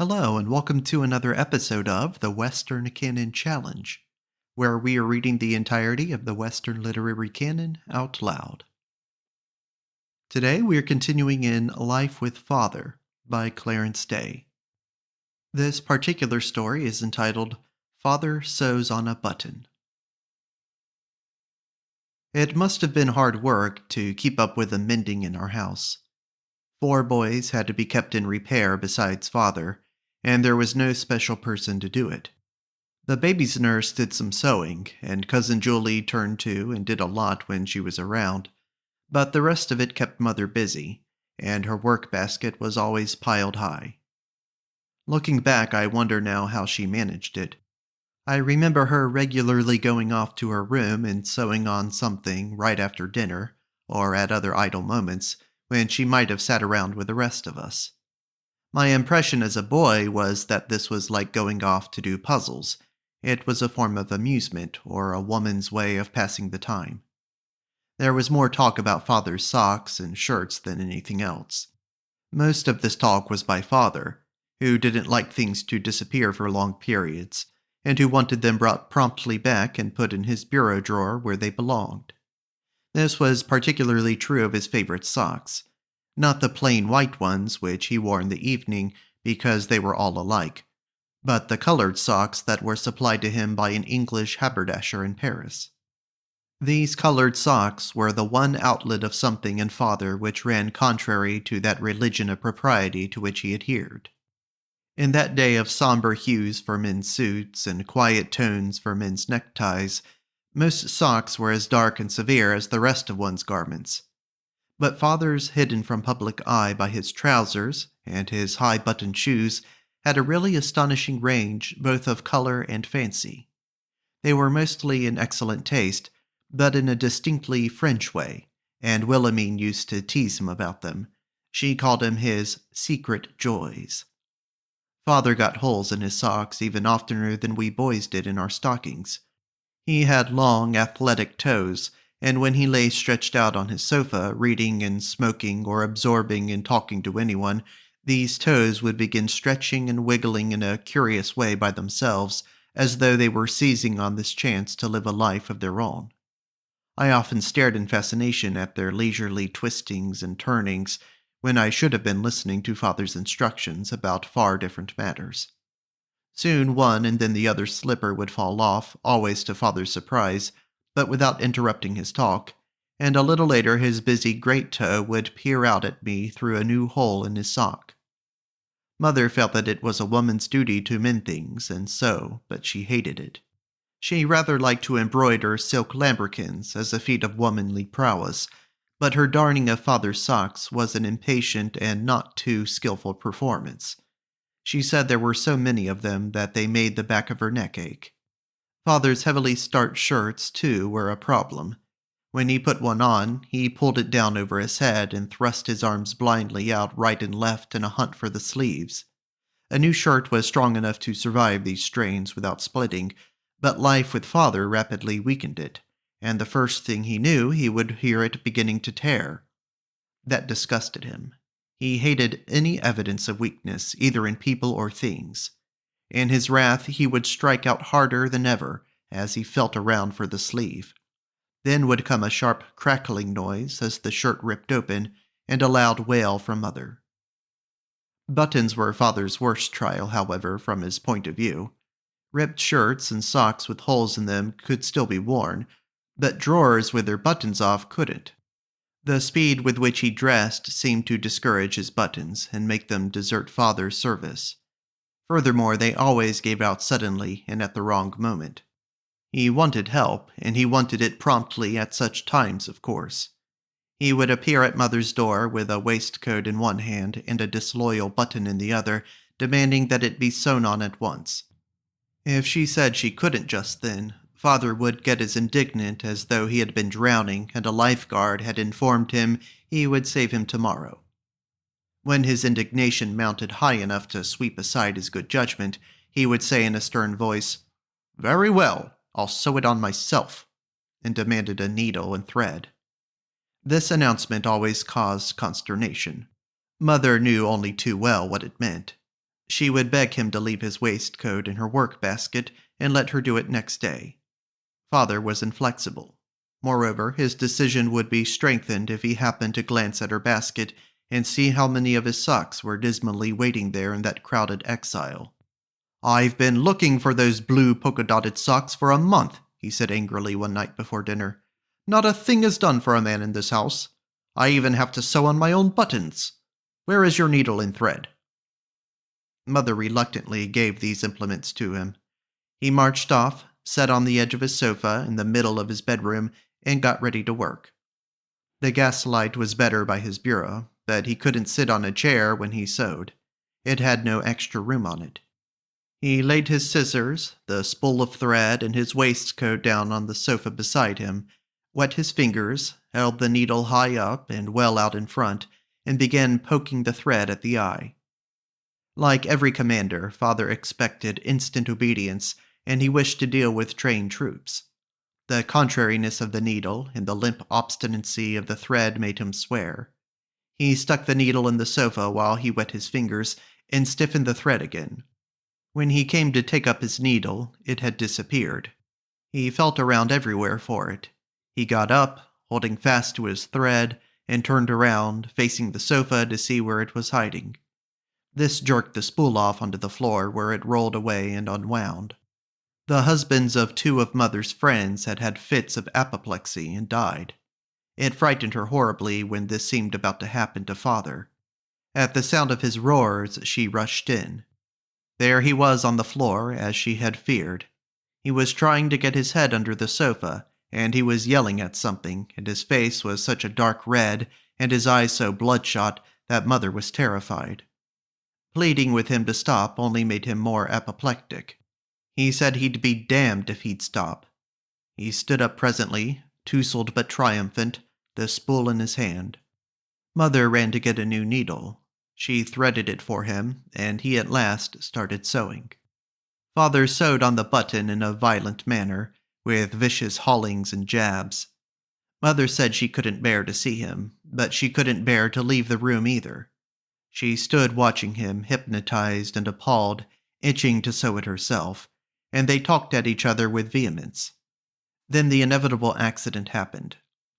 Hello, and welcome to another episode of the Western Canon Challenge, where we are reading the entirety of the Western literary canon out loud. Today we are continuing in Life with Father by Clarence Day. This particular story is entitled Father Sews on a Button. It must have been hard work to keep up with the mending in our house. 4 boys had to be kept in repair besides Father, and there was no special person to do it. The baby's nurse did some sewing, and Cousin Julie turned to and did a lot when she was around, but the rest of it kept Mother busy, and her work basket was always piled high. Looking back, I wonder now how she managed it. I remember her regularly going off to her room and sewing on something right after dinner, or at other idle moments, when she might have sat around with the rest of us. My impression as a boy was that this was like going off to do puzzles. It was a form of amusement, or a woman's way of passing the time. There was more talk about Father's socks and shirts than anything else. Most of this talk was by Father, who didn't like things to disappear for long periods, and who wanted them brought promptly back and put in his bureau drawer where they belonged. This was particularly true of his favorite socks. Not the plain white ones which he wore in the evening because they were all alike, but the colored socks that were supplied to him by an English haberdasher in Paris. These colored socks were the one outlet of something in Father which ran contrary to that religion of propriety to which he adhered. In that day of somber hues for men's suits and quiet tones for men's neckties, most socks were as dark and severe as the rest of one's garments. But Father's, hidden from public eye by his trousers and his high-buttoned shoes, had a really astonishing range both of color and fancy. They were mostly in excellent taste, but in a distinctly French way, and Wilhelmine used to tease him about them. She called him his secret joys. Father got holes in his socks even oftener than we boys did in our stockings. He had long, athletic toes, and when he lay stretched out on his sofa, reading and smoking or absorbing and talking to anyone, these toes would begin stretching and wiggling in a curious way by themselves, as though they were seizing on this chance to live a life of their own. I often stared in fascination at their leisurely twistings and turnings, when I should have been listening to Father's instructions about far different matters. Soon one and then the other slipper would fall off, always to Father's surprise, but without interrupting his talk, and a little later his busy great toe would peer out at me through a new hole in his sock. Mother felt that it was a woman's duty to mend things and sew, but she hated it. She rather liked to embroider silk lambrequins as a feat of womanly prowess, but her darning of Father's socks was an impatient and not too skillful performance. She said there were so many of them that they made the back of her neck ache. Father's heavily starched shirts, too, were a problem. When he put one on, he pulled it down over his head and thrust his arms blindly out right and left in a hunt for the sleeves. A new shirt was strong enough to survive these strains without splitting, but life with Father rapidly weakened it, and the first thing he knew he would hear it beginning to tear. That disgusted him. He hated any evidence of weakness, either in people or things. In his wrath, he would strike out harder than ever as he felt around for the sleeve. Then would come a sharp crackling noise as the shirt ripped open, and a loud wail from Mother. Buttons were Father's worst trial, however, from his point of view. Ripped shirts and socks with holes in them could still be worn, but drawers with their buttons off couldn't. The speed with which he dressed seemed to discourage his buttons and make them desert Father's service. Furthermore, they always gave out suddenly and at the wrong moment. He wanted help, and he wanted it promptly at such times, of course. He would appear at Mother's door with a waistcoat in one hand and a disloyal button in the other, demanding that it be sewn on at once. If she said she couldn't just then, Father would get as indignant as though he had been drowning and a lifeguard had informed him he would save him tomorrow. When his indignation mounted high enough to sweep aside his good judgment, he would say in a stern voice, "Very well, I'll sew it on myself," and demanded a needle and thread. This announcement always caused consternation. Mother knew only too well what it meant. She would beg him to leave his waistcoat in her work basket and let her do it next day. Father was inflexible. Moreover, his decision would be strengthened if he happened to glance at her basket and see how many of his socks were dismally waiting there in that crowded exile. "I've been looking for those blue polka-dotted socks for a month," he said angrily one night before dinner. "Not a thing is done for a man in this house. I even have to sew on my own buttons. Where is your needle and thread?" Mother reluctantly gave these implements to him. He marched off, sat on the edge of his sofa in the middle of his bedroom, and got ready to work. The gaslight was better by his bureau, but he couldn't sit on a chair when he sewed. It had no extra room on it. He laid his scissors, the spool of thread, and his waistcoat down on the sofa beside him, wet his fingers, held the needle high up and well out in front, and began poking the thread at the eye. Like every commander, Father expected instant obedience, and he wished to deal with trained troops. The contrariness of the needle and the limp obstinacy of the thread made him swear. He stuck the needle in the sofa while he wet his fingers and stiffened the thread again. When he came to take up his needle, it had disappeared. He felt around everywhere for it. He got up, holding fast to his thread, and turned around, facing the sofa to see where it was hiding. This jerked the spool off onto the floor, where it rolled away and unwound. The husbands of two of Mother's friends had had fits of apoplexy and died. It frightened her horribly when this seemed about to happen to Father. At the sound of his roars, she rushed in. There he was on the floor, as she had feared. He was trying to get his head under the sofa, and he was yelling at something, and his face was such a dark red, and his eyes so bloodshot, that Mother was terrified. Pleading with him to stop only made him more apoplectic. He said he'd be damned if he'd stop. He stood up presently, tousled but triumphant, the spool in his hand. Mother ran to get a new needle. She threaded it for him, and he at last started sewing. Father sewed on the button in a violent manner, with vicious haulings and jabs. Mother said she couldn't bear to see him, but she couldn't bear to leave the room either. She stood watching him, hypnotized and appalled, itching to sew it herself, and they talked at each other with vehemence. Then the inevitable accident happened.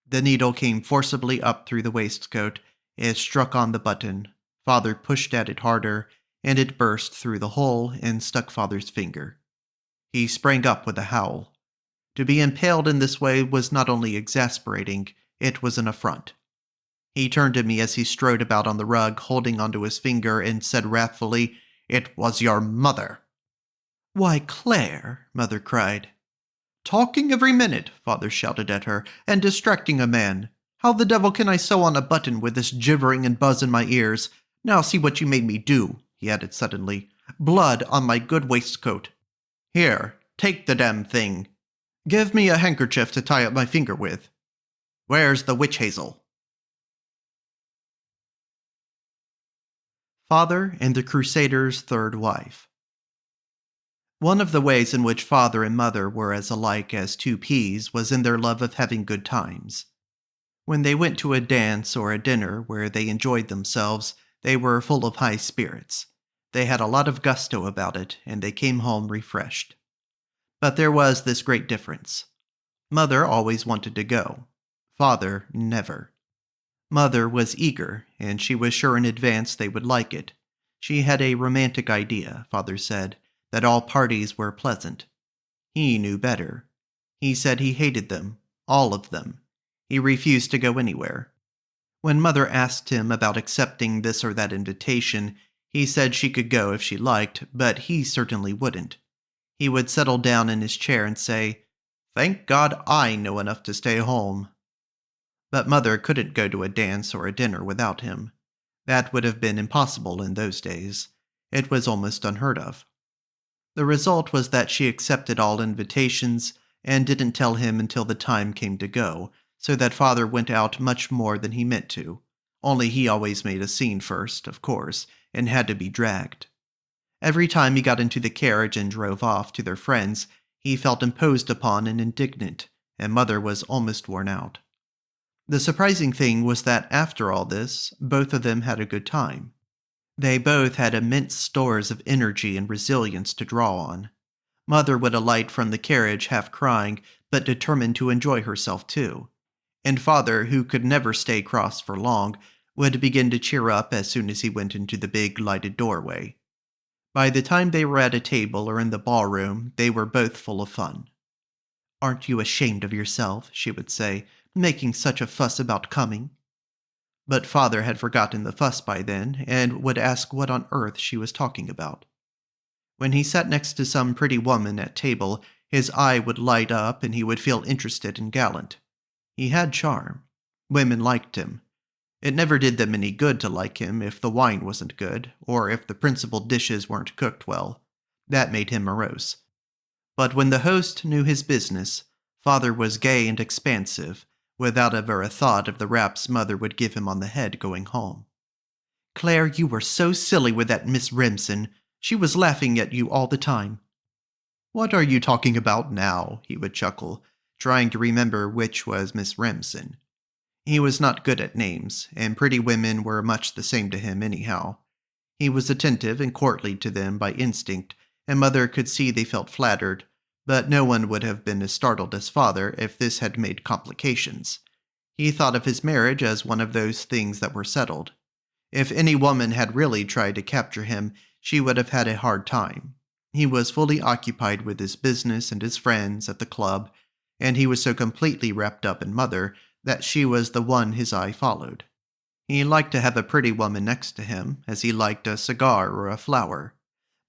The needle came forcibly up through the waistcoat. It struck on the button. Father pushed at it harder, and it burst through the hole and stuck Father's finger. He sprang up with a howl. To be impaled in this way was not only exasperating, it was an affront. He turned to me as he strode about on the rug, holding onto his finger, and said wrathfully, "It was your mother." "Why, Claire," Mother cried. "Talking every minute," Father shouted at her, "and distracting a man. How the devil can I sew on a button with this gibbering and buzz in my ears? Now see what you made me do," he added suddenly. "Blood on my good waistcoat. Here, take the damn thing. Give me a handkerchief to tie up my finger with. Where's the witch hazel?" Father and the Crusader's third wife. One of the ways in which Father and Mother were as alike as two peas was in their love of having good times. When they went to a dance or a dinner where they enjoyed themselves, they were full of high spirits. They had a lot of gusto about it, and they came home refreshed. But there was this great difference. Mother always wanted to go. Father never. Mother was eager, and she was sure in advance they would like it. She had a romantic idea, Father said, that all parties were pleasant. He knew better. He said he hated them, all of them. He refused to go anywhere. When Mother asked him about accepting this or that invitation, he said she could go if she liked, but he certainly wouldn't. He would settle down in his chair and say, "Thank God I know enough to stay home." But Mother couldn't go to a dance or a dinner without him. That would have been impossible in those days. It was almost unheard of. The result was that she accepted all invitations and didn't tell him until the time came to go, so that Father went out much more than he meant to. Only he always made a scene first, of course, and had to be dragged. Every time he got into the carriage and drove off to their friends, he felt imposed upon and indignant, and Mother was almost worn out. The surprising thing was that after all this, both of them had a good time. They both had immense stores of energy and resilience to draw on. Mother would alight from the carriage half crying, but determined to enjoy herself too. And father, who could never stay cross for long, would begin to cheer up as soon as he went into the big lighted doorway. By the time they were at a table or in the ballroom, they were both full of fun. "Aren't you ashamed of yourself," she would say, "making such a fuss about coming?" But father had forgotten the fuss by then, and would ask what on earth she was talking about. When he sat next to some pretty woman at table, his eye would light up and he would feel interested and gallant. He had charm. Women liked him. It never did them any good to like him if the wine wasn't good, or if the principal dishes weren't cooked well. That made him morose. But when the host knew his business, father was gay and expansive, without ever a thought of the raps mother would give him on the head going home. "Claire, you were so silly with that Miss Remsen. She was laughing at you all the time." "What are you talking about now?" he would chuckle, trying to remember which was Miss Remsen. He was not good at names, and pretty women were much the same to him anyhow. He was attentive and courtly to them by instinct, and mother could see they felt flattered, but no one would have been as startled as father if this had made complications. He thought of his marriage as one of those things that were settled. If any woman had really tried to capture him, she would have had a hard time. He was fully occupied with his business and his friends at the club, and he was so completely wrapped up in mother that she was the one his eye followed. He liked to have a pretty woman next to him, as he liked a cigar or a flower.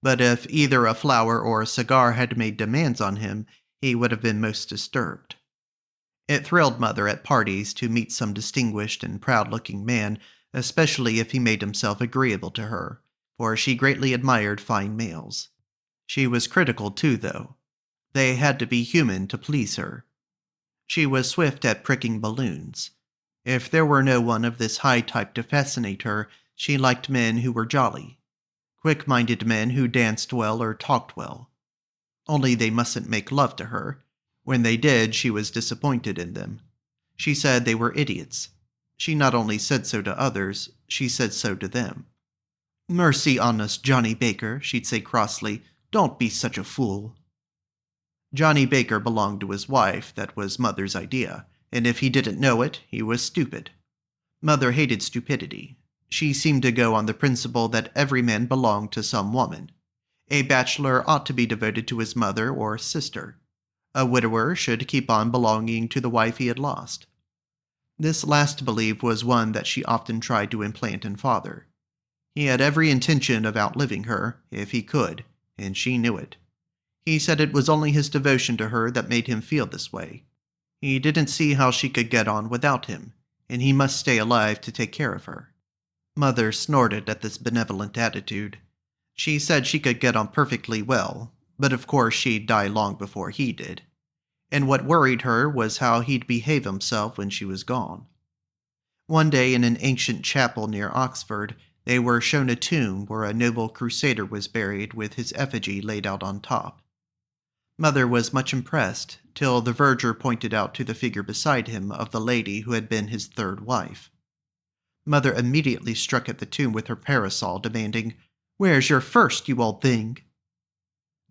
But if either a flower or a cigar had made demands on him, he would have been most disturbed. It thrilled mother at parties to meet some distinguished and proud-looking man, especially if he made himself agreeable to her, for she greatly admired fine males. She was critical too, though. They had to be human to please her. She was swift at pricking balloons. If there were no one of this high type to fascinate her, she liked men who were jolly. Quick-minded men who danced well or talked well. Only they mustn't make love to her. When they did, she was disappointed in them. She said they were idiots. She not only said so to others, she said so to them. "Mercy on us, Johnny Baker," she'd say crossly. "Don't be such a fool." Johnny Baker belonged to his wife. That was mother's idea, and if he didn't know it, he was stupid. Mother hated stupidity. She seemed to go on the principle that every man belonged to some woman. A bachelor ought to be devoted to his mother or sister. A widower should keep on belonging to the wife he had lost. This last belief was one that she often tried to implant in father. He had every intention of outliving her, if he could, and she knew it. He said it was only his devotion to her that made him feel this way. He didn't see how she could get on without him, and he must stay alive to take care of her. Mother snorted at this benevolent attitude. She said she could get on perfectly well, but of course she'd die long before he did. And what worried her was how he'd behave himself when she was gone. One day in an ancient chapel near Oxford, they were shown a tomb where a noble Crusader was buried with his effigy laid out on top. Mother was much impressed, till the verger pointed out to the figure beside him of the lady who had been his third wife. Mother immediately struck at the tomb with her parasol, demanding, "Where's your first, you old thing?"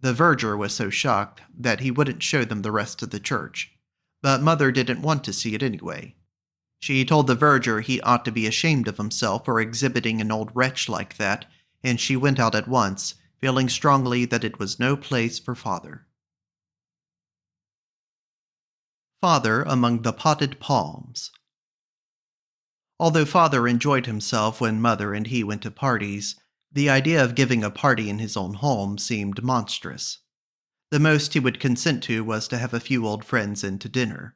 The verger was so shocked that he wouldn't show them the rest of the church, but Mother didn't want to see it anyway. She told the verger he ought to be ashamed of himself for exhibiting an old wretch like that, and she went out at once, feeling strongly that it was no place for father. Father among the potted palms. Although father enjoyed himself when mother and he went to parties, the idea of giving a party in his own home seemed monstrous. The most he would consent to was to have a few old friends in to dinner.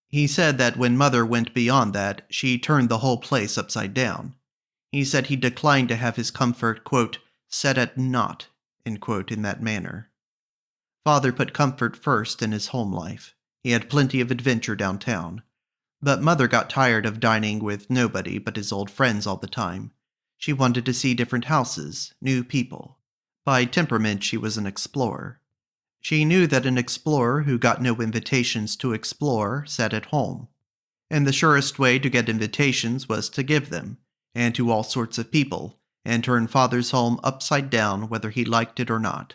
He said that when mother went beyond that, she turned the whole place upside down. He said he declined to have his comfort, quote, "set at naught," end quote, in that manner. Father put comfort first in his home life. He had plenty of adventure downtown. But mother got tired of dining with nobody but his old friends all the time. She wanted to see different houses, new people. By temperament, she was an explorer. She knew that an explorer who got no invitations to explore sat at home. And the surest way to get invitations was to give them, and to all sorts of people, and turn Father's home upside down whether he liked it or not.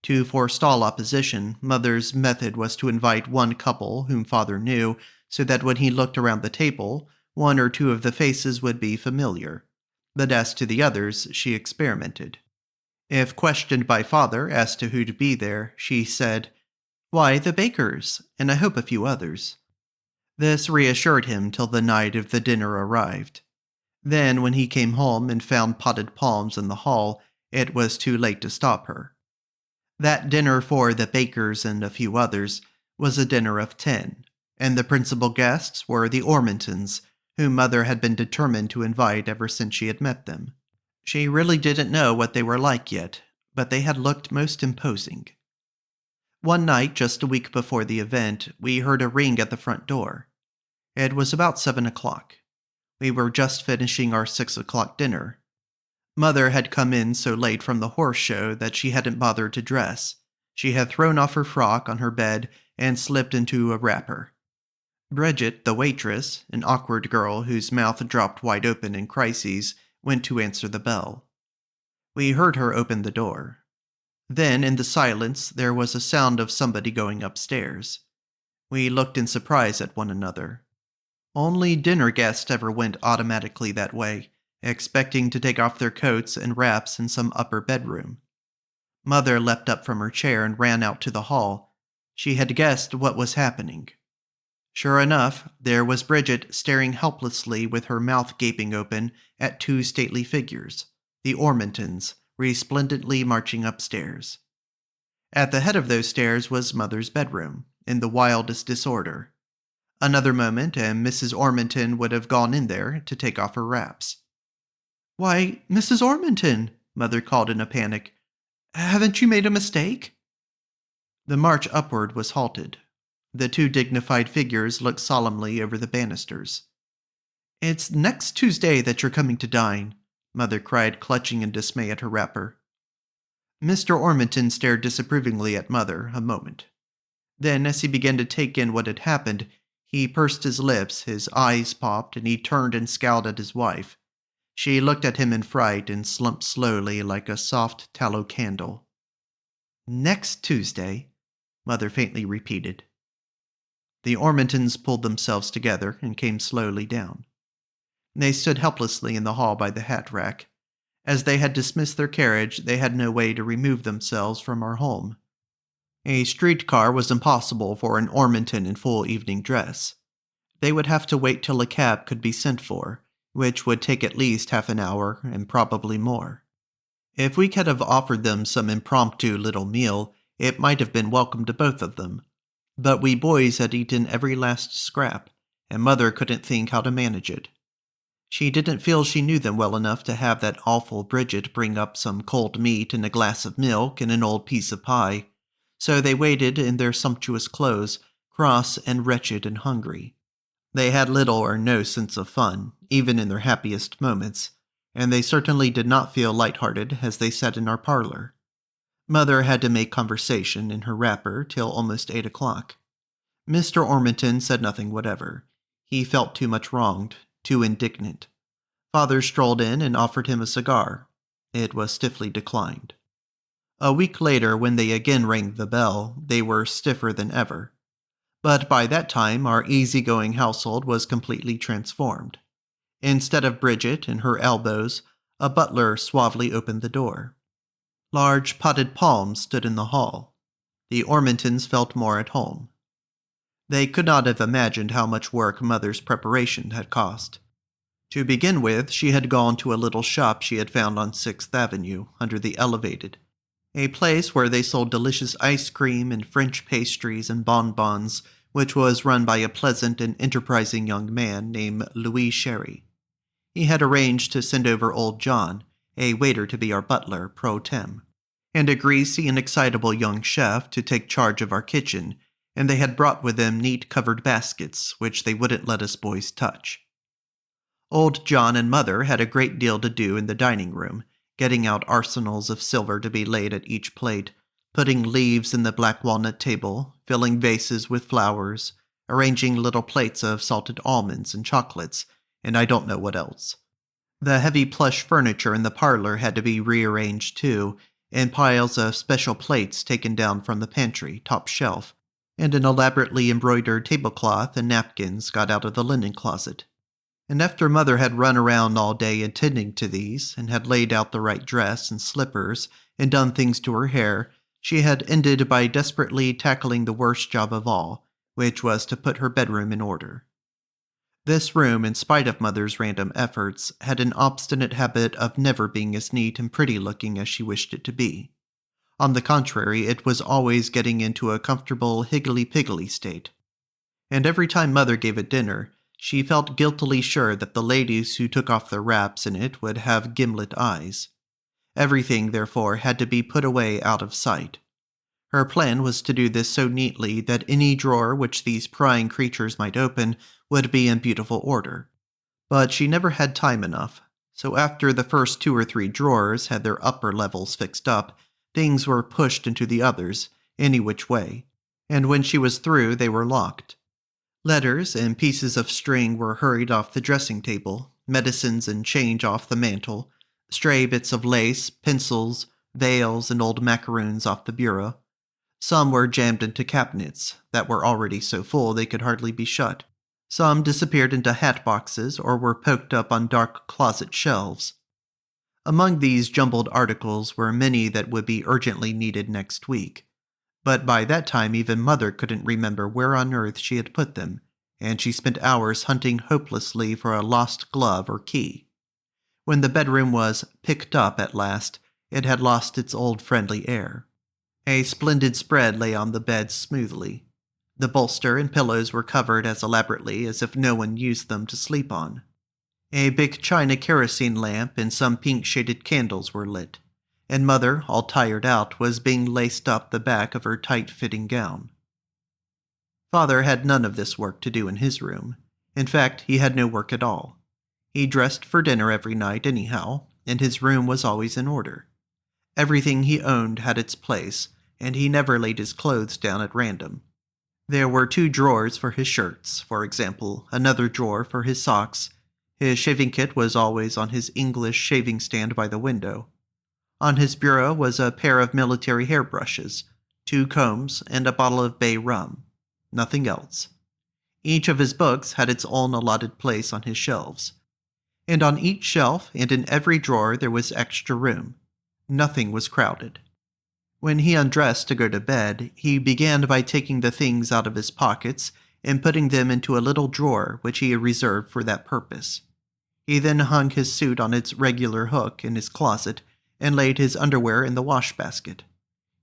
To forestall opposition, Mother's method was to invite one couple whom Father knew, so that when he looked around the table, one or two of the faces would be familiar. But as to the others, she experimented. If questioned by Father as to who'd be there, she said, "Why, the Bakers, and I hope a few others." This reassured him till the night of the dinner arrived. Then, when he came home and found potted palms in the hall, it was too late to stop her. That dinner for the Bakers and a few others was a dinner of 10, and the principal guests were the Ormondtons, whom Mother had been determined to invite ever since she had met them. She really didn't know what they were like yet, but they had looked most imposing. One night, just a week before the event, we heard a ring at the front door. It was about 7 o'clock. We were just finishing our 6 o'clock dinner. Mother had come in so late from the horse show that she hadn't bothered to dress. She had thrown off her frock on her bed and slipped into a wrapper. Bridget, the waitress, an awkward girl whose mouth dropped wide open in crises, went to answer the bell. We heard her open the door. Then, in the silence, there was a sound of somebody going upstairs. We looked in surprise at one another. Only dinner guests ever went automatically that way, expecting to take off their coats and wraps in some upper bedroom. Mother leapt up from her chair and ran out to the hall. She had guessed what was happening. Sure enough, there was Bridget staring helplessly with her mouth gaping open at two stately figures, the Ormondtons, resplendently marching upstairs. At the head of those stairs was Mother's bedroom, in the wildest disorder. Another moment, and Mrs. Ormondton would have gone in there to take off her wraps. "Why, Mrs. Ormondton," Mother called in a panic, "haven't you made a mistake?" The march upward was halted. The two dignified figures looked solemnly over the banisters. "It's next Tuesday that you're coming to dine," Mother cried, clutching in dismay at her wrapper. Mr. Ormondton stared disapprovingly at Mother a moment. Then, as he began to take in what had happened, he pursed his lips, his eyes popped, and he turned and scowled at his wife. She looked at him in fright and slumped slowly like a soft tallow candle. "Next Tuesday," Mother faintly repeated. The Ormondtons pulled themselves together and came slowly down. They stood helplessly in the hall by the hat rack. As they had dismissed their carriage, they had no way to remove themselves from our home. A streetcar was impossible for an Ormondton in full evening dress. They would have to wait till a cab could be sent for, which would take at least half an hour and probably more. If we could have offered them some impromptu little meal, it might have been welcome to both of them. But we boys had eaten every last scrap, and Mother couldn't think how to manage it. She didn't feel she knew them well enough to have that awful Bridget bring up some cold meat and a glass of milk and an old piece of pie, so they waited in their sumptuous clothes, cross and wretched and hungry. They had little or no sense of fun, even in their happiest moments, and they certainly did not feel light-hearted as they sat in our parlor. Mother had to make conversation in her wrapper till almost 8 o'clock. Mr. Ormondton said nothing whatever. He felt too much wronged, too indignant. Father strolled in and offered him a cigar. It was stiffly declined. A week later, when they again rang the bell, they were stiffer than ever. But by that time, our easygoing household was completely transformed. Instead of Bridget and her elbows, a butler suavely opened the door. Large potted palms stood in the hall. The Ormondtons felt more at home. They could not have imagined how much work Mother's preparation had cost. To begin with, she had gone to a little shop she had found on 6th Avenue, under the Elevated, a place where they sold delicious ice cream and French pastries and bonbons, which was run by a pleasant and enterprising young man named Louis Sherry. He had arranged to send over old John, a waiter to be our butler pro tem, and a greasy and excitable young chef to take charge of our kitchen, and they had brought with them neat covered baskets, which they wouldn't let us boys touch. Old John and Mother had a great deal to do in the dining room, getting out arsenals of silver to be laid at each plate, putting leaves in the black walnut table, filling vases with flowers, arranging little plates of salted almonds and chocolates, and I don't know what else. The heavy plush furniture in the parlor had to be rearranged too, and piles of special plates taken down from the pantry, top shelf, and an elaborately embroidered tablecloth and napkins got out of the linen closet. And after Mother had run around all day attending to these, and had laid out the right dress and slippers, and done things to her hair, she had ended by desperately tackling the worst job of all, which was to put her bedroom in order. This room, in spite of Mother's random efforts, had an obstinate habit of never being as neat and pretty looking as she wished it to be. On the contrary, it was always getting into a comfortable higgly-piggly state. And every time Mother gave a dinner, she felt guiltily sure that the ladies who took off their wraps in it would have gimlet eyes. Everything, therefore, had to be put away out of sight. Her plan was to do this so neatly that any drawer which these prying creatures might open would be in beautiful order. But she never had time enough, so after the first 2 or 3 drawers had their upper levels fixed up, things were pushed into the others, any which way, and when she was through they were locked. Letters and pieces of string were hurried off the dressing table, medicines and change off the mantel, stray bits of lace, pencils, veils, and old macaroons off the bureau. Some were jammed into cabinets that were already so full they could hardly be shut. Some disappeared into hat boxes or were poked up on dark closet shelves. Among these jumbled articles were many that would be urgently needed next week. But by that time even Mother couldn't remember where on earth she had put them, and she spent hours hunting hopelessly for a lost glove or key. When the bedroom was picked up at last, it had lost its old friendly air. A splendid spread lay on the bed smoothly. The bolster and pillows were covered as elaborately as if no one used them to sleep on. A big china kerosene lamp and some pink-shaded candles were lit, and Mother, all tired out, was being laced up the back of her tight-fitting gown. Father had none of this work to do in his room. In fact, he had no work at all. He dressed for dinner every night anyhow, and his room was always in order. Everything he owned had its place, and he never laid his clothes down at random. There were 2 drawers for his shirts, for example, another drawer for his socks. His shaving kit was always on his English shaving stand by the window. On his bureau was a pair of military hairbrushes, 2 combs, and a bottle of bay rum. Nothing else. Each of his books had its own allotted place on his shelves. And on each shelf and in every drawer there was extra room. Nothing was crowded. When he undressed to go to bed, he began by taking the things out of his pockets and putting them into a little drawer which he had reserved for that purpose. He then hung his suit on its regular hook in his closet and laid his underwear in the wash-basket.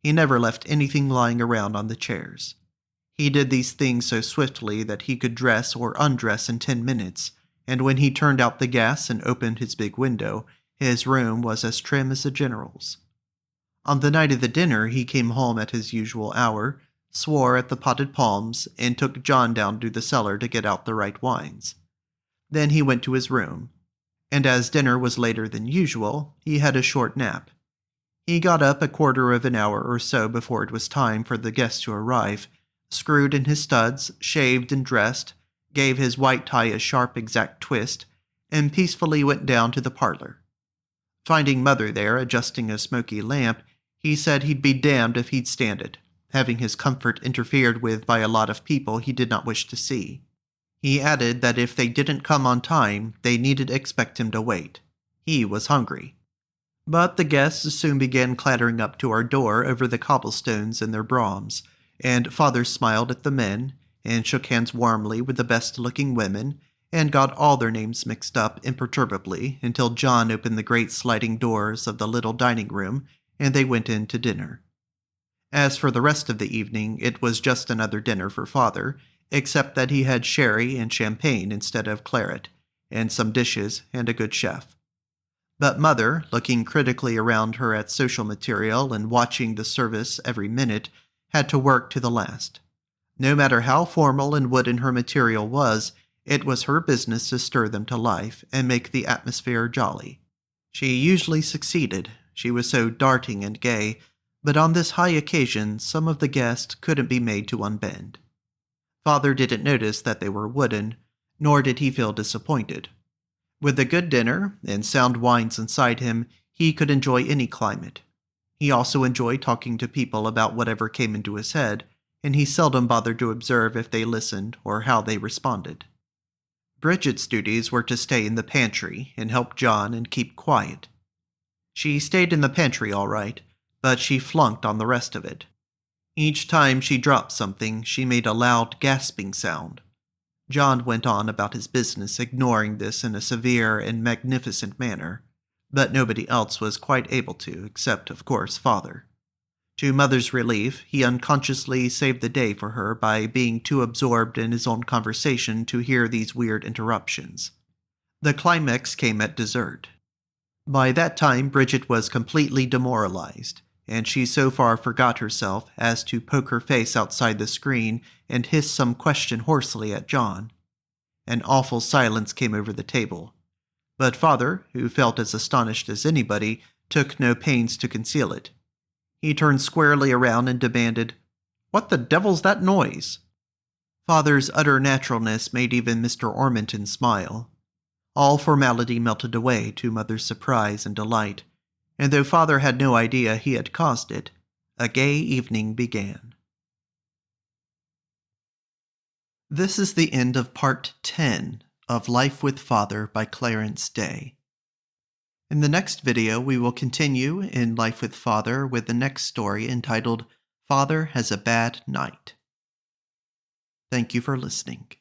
He never left anything lying around on the chairs. He did these things so swiftly that he could dress or undress in 10 minutes, and when he turned out the gas and opened his big window, his room was as trim as a general's. On the night of the dinner, he came home at his usual hour, swore at the potted palms, and took John down to the cellar to get out the right wines. Then he went to his room, and as dinner was later than usual, he had a short nap. He got up a quarter of an hour or so before it was time for the guests to arrive, screwed in his studs, shaved and dressed, gave his white tie a sharp exact twist, and peacefully went down to the parlor. Finding Mother there adjusting a smoky lamp, he said he'd be damned if he'd stand it, having his comfort interfered with by a lot of people he did not wish to see. He added that if they didn't come on time, they needn't expect him to wait. He was hungry. But the guests soon began clattering up to our door over the cobblestones in their broughams, and Father smiled at the men, and shook hands warmly with the best-looking women, and got all their names mixed up imperturbably until John opened the great sliding doors of the little dining room, and they went in to dinner. As for the rest of the evening, it was just another dinner for Father, except that he had sherry and champagne instead of claret, and some dishes and a good chef. But Mother, looking critically around her at social material and watching the service every minute, had to work to the last. No matter how formal and wooden her material was, it was her business to stir them to life and make the atmosphere jolly. She usually succeeded. She was so darting and gay, but on this high occasion some of the guests couldn't be made to unbend. Father didn't notice that they were wooden, nor did he feel disappointed. With a good dinner and sound wines inside him, he could enjoy any climate. He also enjoyed talking to people about whatever came into his head, and he seldom bothered to observe if they listened or how they responded. Bridget's duties were to stay in the pantry and help John and keep quiet. She stayed in the pantry all right, but she flunked on the rest of it. Each time she dropped something, she made a loud gasping sound. John went on about his business, ignoring this in a severe and magnificent manner, but nobody else was quite able to, except, of course, Father. To Mother's relief, he unconsciously saved the day for her by being too absorbed in his own conversation to hear these weird interruptions. The climax came at dessert. By that time, Bridget was completely demoralized, and she so far forgot herself as to poke her face outside the screen and hiss some question hoarsely at John. An awful silence came over the table, but Father, who felt as astonished as anybody, took no pains to conceal it. He turned squarely around and demanded, "What the devil's that noise?" Father's utter naturalness made even Mr. Ormington smile. All formality melted away to Mother's surprise and delight, and though Father had no idea he had caused it, a gay evening began. This is the end of Part 10 of Life with Father by Clarence Day. In the next video, we will continue in Life with Father with the next story entitled Father Has a Bad Night. Thank you for listening.